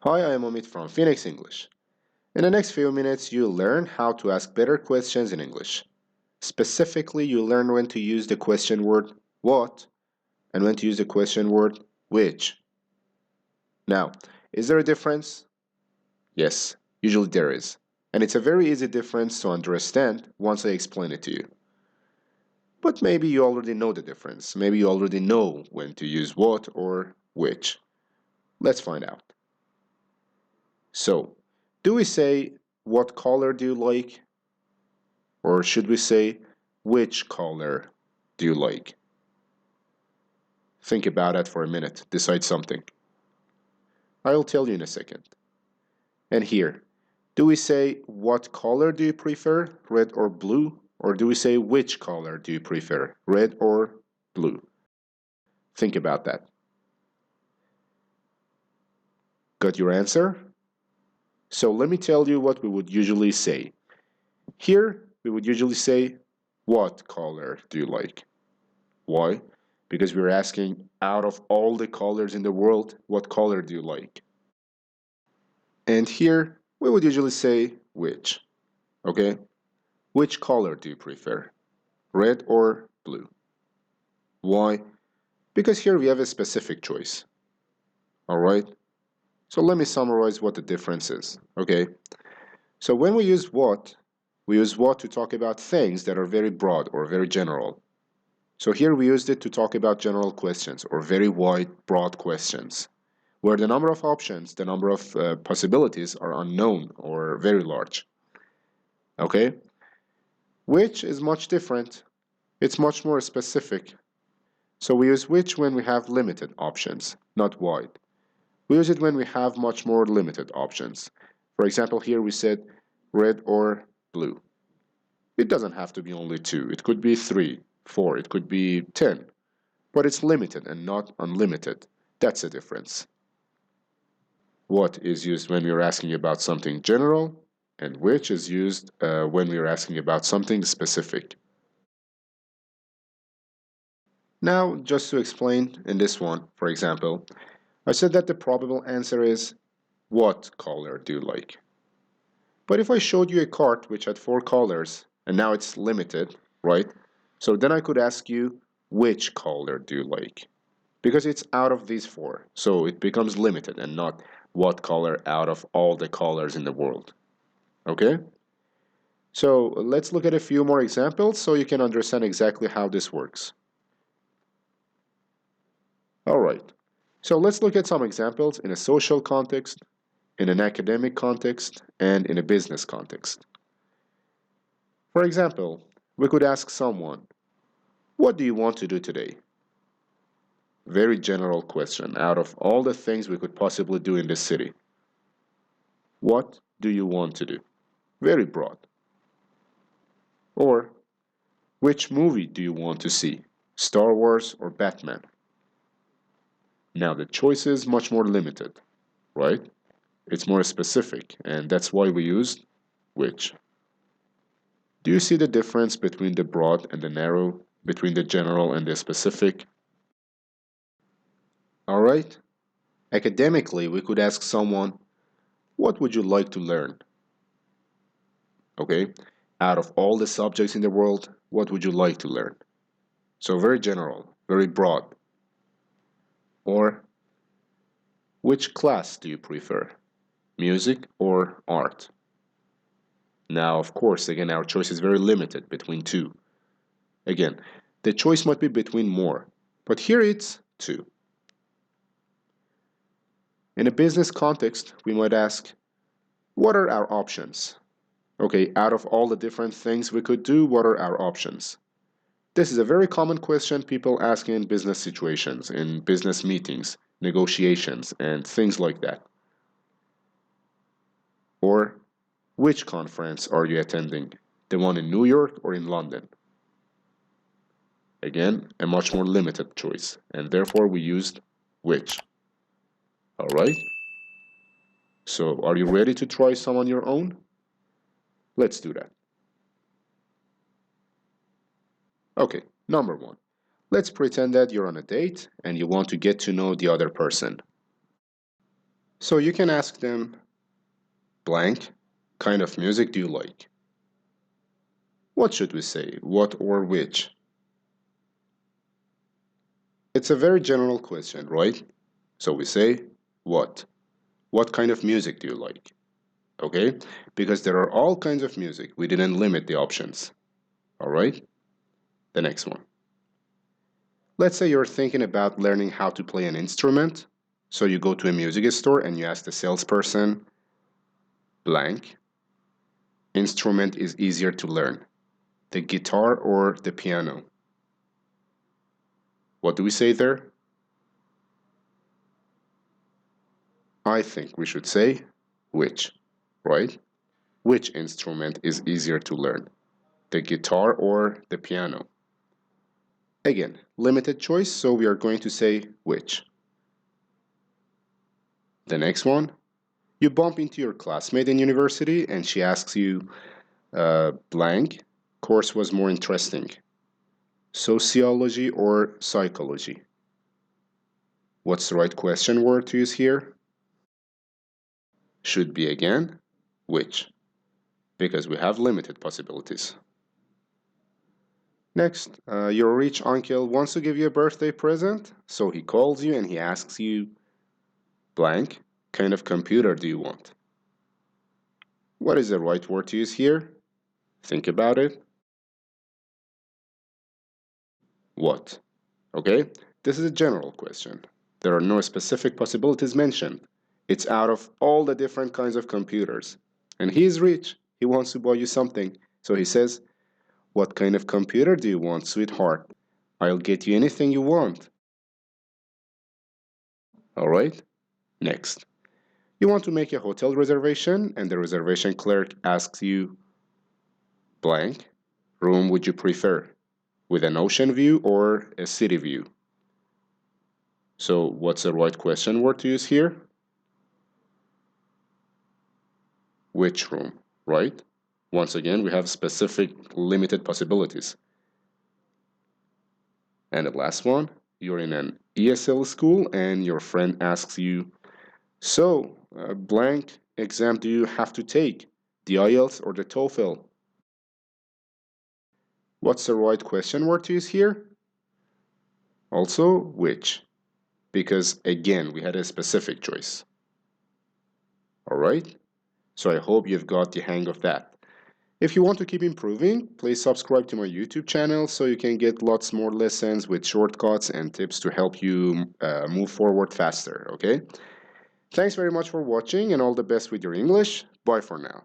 Hi, I am Omid from Phoenix English. In the next few minutes, you'll learn how to ask better questions in English. Specifically, you'll learn when to use the question word what and when to use the question word which. Now, is there a difference? Yes, usually there is. And it's a very easy difference to understand once I explain it to you. But maybe you already know the difference. Maybe you already know when to use what or which. Let's find out. So, do we say, what color do you like? Or should we say, which color do you like? Think about it for a minute. Decide something. I'll tell you in a second. And here, do we say, what color do you prefer, red or blue? Or do we say, which color do you prefer, red or blue? Think about that. Got your answer? So let me tell you what we would usually say. Here, we would usually say, what color do you like? Why? Because we're asking, out of all the colors in the world, what color do you like? And here, we would usually say, which. Okay? Which color do you prefer? Red or blue? Why? Because here we have a specific choice. Alright? So let me summarize what the difference is. Okay? So when we use what to talk about things that are very broad or very general. So here we used it to talk about general questions or very wide, broad questions, where the number of options, the number of possibilities are unknown or very large. Okay? Which is much different. It's much more specific. So we use which when we have limited options, not wide. We use it when we have much more limited options. For example, here we said red or blue. It doesn't have to be only two. It could be 3, 4, it could be 10. But it's limited and not unlimited. That's the difference. What is used when we're asking about something general, and which is used when we're asking about something specific. Now, just to explain in this one, for example, I said that the probable answer is, what color do you like? But if I showed you a card which had 4 colors, and now it's limited, right? So then I could ask you, which color do you like? Because it's out of these 4, so it becomes limited and not what color out of all the colors in the world. Okay? So let's look at a few more examples so you can understand exactly how this works. Alright, so let's look at some examples in a social context, in an academic context, and in a business context. For example, we could ask someone, what do you want to do today? Very general question out of all the things we could possibly do in this city. What do you want to do? Very broad. Or, which movie do you want to see? Star Wars or Batman? Now the choice is much more limited, right? It's more specific, and that's why we used which. Do you see the difference between the broad and the narrow, between the general and the specific? Alright? Academically, we could ask someone, what would you like to learn? Okay? Out of all the subjects in the world, what would you like to learn? So very general, very broad. Or, which class do you prefer? Music or art? Now, of course, again, our choice is very limited between 2. Again, the choice might be between more, but here it's 2. In a business context, we might ask, what are our options? Okay, out of all the different things we could do, what are our options? This is a very common question people ask in business situations, in business meetings, negotiations, and things like that. Or, which conference are you attending? The one in New York or in London? Again, a much more limited choice, and therefore we used which. Alright? So, are you ready to try some on your own? Let's do that. Okay, number 1. Let's pretend that you're on a date and you want to get to know the other person. So you can ask them, blank, kind of music do you like? What should we say? What or which? It's a very general question, right? So we say, what? What kind of music do you like? Okay? Because there are all kinds of music. We didn't limit the options. All right? The next one. Let's say you're thinking about learning how to play an instrument. So you go to a music store and you ask the salesperson, blank, instrument is easier to learn, the guitar or the piano? What do we say there? I think we should say which, right? Which instrument is easier to learn, the guitar or the piano? Again, limited choice, so we are going to say which. The next one, you bump into your classmate in university and she asks you, blank, course was more interesting, sociology or psychology? What's the right question word to use here? Should be again, which, because we have limited possibilities. Next, your rich uncle wants to give you a birthday present, so he calls you and he asks you, blank, kind of computer do you want? What is the right word to use here? Think about it. What? Okay, this is a general question. There are no specific possibilities mentioned. It's out of all the different kinds of computers. And he is rich. He wants to buy you something. So he says, what kind of computer do you want, sweetheart? I'll get you anything you want. All right, next. You want to make a hotel reservation, and the reservation clerk asks you, blank, room would you prefer, with an ocean view or a city view? So, what's the right question word to use here? Which room, right? Once again, we have specific limited possibilities. And the last one, you're in an ESL school and your friend asks you, so, blank exam do you have to take, the IELTS or the TOEFL? What's the right question word to use here? Also, which? Because again, we had a specific choice. All right? So I hope you've got the hang of that. If you want to keep improving, please subscribe to my YouTube channel so you can get lots more lessons with shortcuts and tips to help you move forward faster, okay? Thanks very much for watching and all the best with your English. Bye for now.